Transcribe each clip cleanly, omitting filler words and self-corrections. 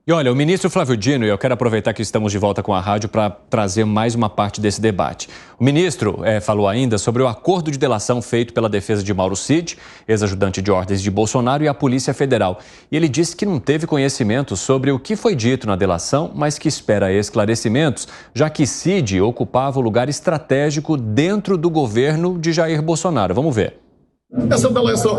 E olha, o ministro Flávio Dino, e eu quero aproveitar que estamos de volta com a rádio para trazer mais uma parte desse debate. O ministro falou ainda sobre o acordo de delação feito pela defesa de Mauro Cid, ex-ajudante de ordens de Bolsonaro, e a Polícia Federal. E ele disse que não teve conhecimento sobre o que foi dito na delação, mas que espera esclarecimentos, já que Cid ocupava um lugar estratégico dentro do governo de Jair Bolsonaro. Vamos ver. Essa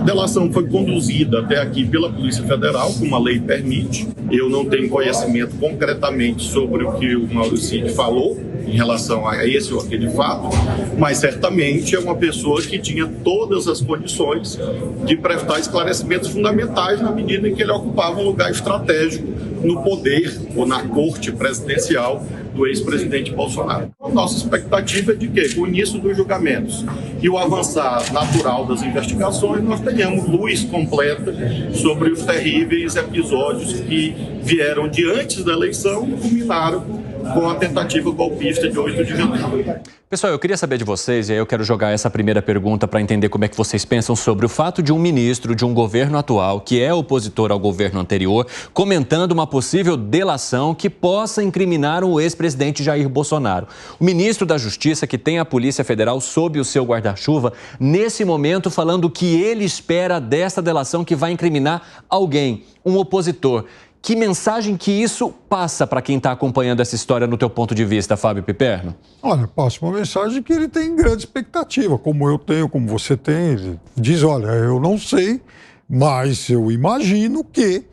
delação foi conduzida até aqui pela Polícia Federal, como a lei permite. Eu não tenho conhecimento concretamente sobre o que o Mauro Cid falou em relação a esse ou aquele fato, mas certamente é uma pessoa que tinha todas as condições de prestar esclarecimentos fundamentais na medida em que ele ocupava um lugar estratégico no poder ou na corte presidencial do ex-presidente Bolsonaro. A nossa expectativa é de que, com o início dos julgamentos e o avançar natural das investigações, nós tenhamos luz completa sobre os terríveis episódios que vieram de antes da eleição e culminaram com a tentativa golpista de 8 de janeiro. Pessoal, eu queria saber de vocês, e aí eu quero jogar essa primeira pergunta para entender como é que vocês pensam sobre o fato de um ministro de um governo atual, que é opositor ao governo anterior, comentando uma possível delação que possa incriminar o ex-presidente Jair Bolsonaro. O ministro da Justiça, que tem a Polícia Federal sob o seu guarda-chuva, nesse momento falando que ele espera dessa delação que vai incriminar alguém, um opositor. Que mensagem que isso passa para quem está acompanhando essa história no teu ponto de vista, Fábio Piperno? Olha, passa uma mensagem que ele tem grande expectativa, como eu tenho, como você tem. Ele diz, olha, eu não sei, mas eu imagino que,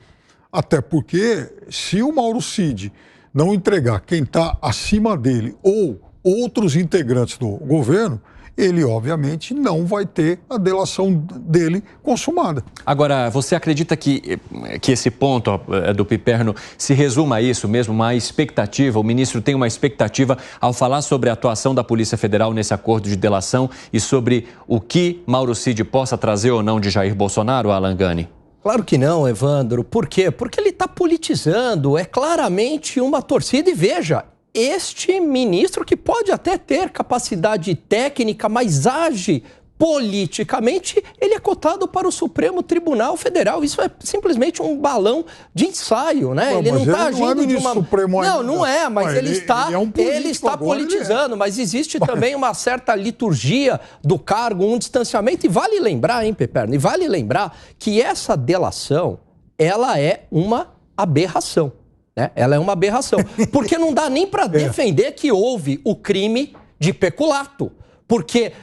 até porque se o Mauro Cid não entregar quem está acima dele ou outros integrantes do governo, ele, obviamente, não vai ter a delação dele consumada. Agora, você acredita que esse ponto do Piperno se resuma a isso mesmo, uma expectativa? O ministro tem uma expectativa ao falar sobre a atuação da Polícia Federal nesse acordo de delação e sobre o que Mauro Cid possa trazer ou não de Jair Bolsonaro, Alan Gani? Claro que não, Evandro. Por quê? Porque ele está politizando, é claramente uma torcida. E veja, este ministro que pode até ter capacidade técnica, mas age politicamente, ele é cotado para o Supremo Tribunal Federal. Isso é simplesmente um balão de ensaio, né? Não, ele não está agindo de uma... Supremo não, não é, mas ele está politizando. Ele mas existe também uma certa liturgia do cargo, um distanciamento. E vale lembrar, hein, Piperno? E vale lembrar que essa delação, ela é uma aberração. Ela é uma aberração, porque não dá nem para defender que houve o crime de peculato, porque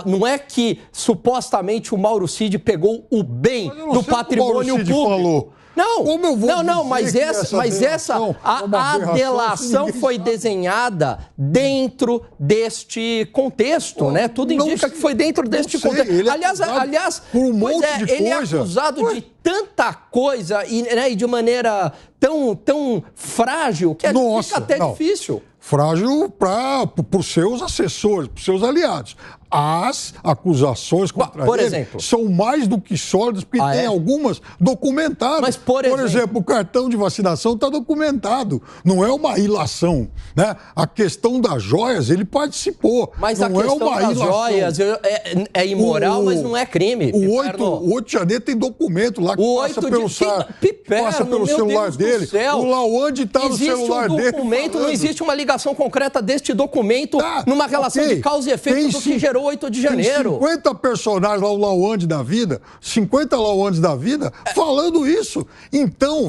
não é que supostamente o Mauro Cid pegou o bem do patrimônio público. Falou. Não, mas a delação foi desenhada dentro deste contexto, né? Tudo indica que foi dentro deste contexto. Aliás, ele é acusado de tanta coisa e de maneira tão frágil que fica até difícil. Frágil para os seus assessores, para os seus aliados. As acusações contra ele são mais do que sólidas, porque tem algumas documentadas. Mas, por exemplo, o cartão de vacinação está documentado. Não é uma ilação, né? A questão das joias, ele participou. Mas não a questão das joias é imoral, mas não é crime. O 8 de janeiro tem documento lá que passa pelo celular dele. O Lawande está no celular dele. Existe um documento, não existe uma ligação concreta deste documento numa relação de causa e efeito do que gerou 8 de janeiro. Tem 50 personagens lá, o Lawande da vida, 50 Lawandes da vida, falando isso. Então,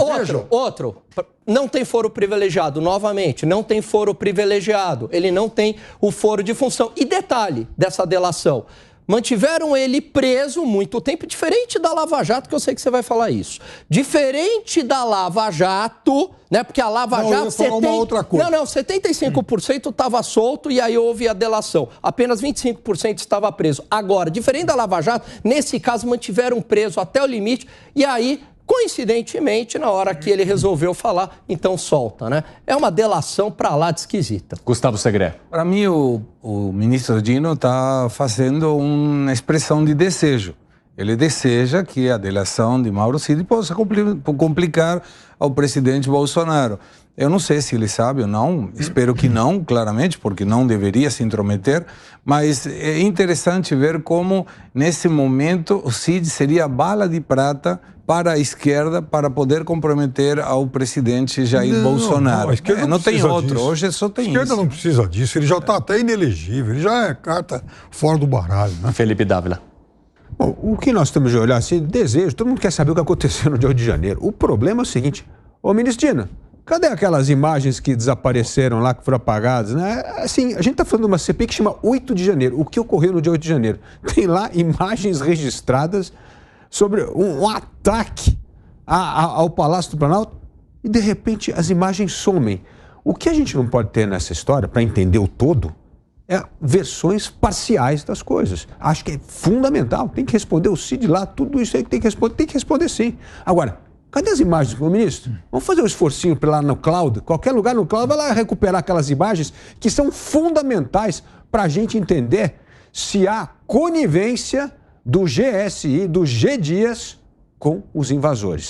Outro. Não tem foro privilegiado, novamente, não tem foro privilegiado. Ele não tem o foro de função. E detalhe dessa delação. Mantiveram ele preso muito tempo, diferente da Lava Jato, que eu sei que você vai falar isso. Diferente da Lava Jato, né? Porque a Lava Jato... 75% estava solto e aí houve a delação. Apenas 25% estava preso. Agora, diferente da Lava Jato, nesse caso mantiveram preso até o limite e aí... Coincidentemente, na hora que ele resolveu falar, então solta, né? É uma delação pra lá de esquisita. Gustavo Segré. Para mim, o ministro Dino está fazendo uma expressão de desejo. Ele deseja que a delação de Mauro Cid possa complicar ao presidente Bolsonaro. Eu não sei se ele sabe ou não, espero que não, claramente, porque não deveria se intrometer, mas é interessante ver como, nesse momento, o Cid seria a bala de prata para a esquerda para poder comprometer ao presidente Jair Bolsonaro. A esquerda não tem outro, disso. hoje só tem isso. A esquerda não precisa disso, ele já está até inelegível, ele já é carta fora do baralho. Né? Felipe Dávila. Bom, o que nós temos de olhar assim, desejo, todo mundo quer saber o que aconteceu no dia de janeiro. O problema é o seguinte, ô ministro Dina, cadê aquelas imagens que desapareceram lá, que foram apagadas, né? Assim, a gente está falando de uma CPI que chama 8 de janeiro. O que ocorreu no dia 8 de janeiro? Tem lá imagens registradas sobre um ataque ao Palácio do Planalto e, de repente, as imagens somem. O que a gente não pode ter nessa história, para entender o todo, é versões parciais das coisas. Acho que é fundamental. Tem que responder o Cid lá, tudo isso aí que tem que responder sim. Agora, cadê as imagens, meu ministro? Vamos fazer um esforcinho para lá no cloud, qualquer lugar no cloud, vai lá recuperar aquelas imagens que são fundamentais para a gente entender se há conivência do GSI, do G. Dias, com os invasores.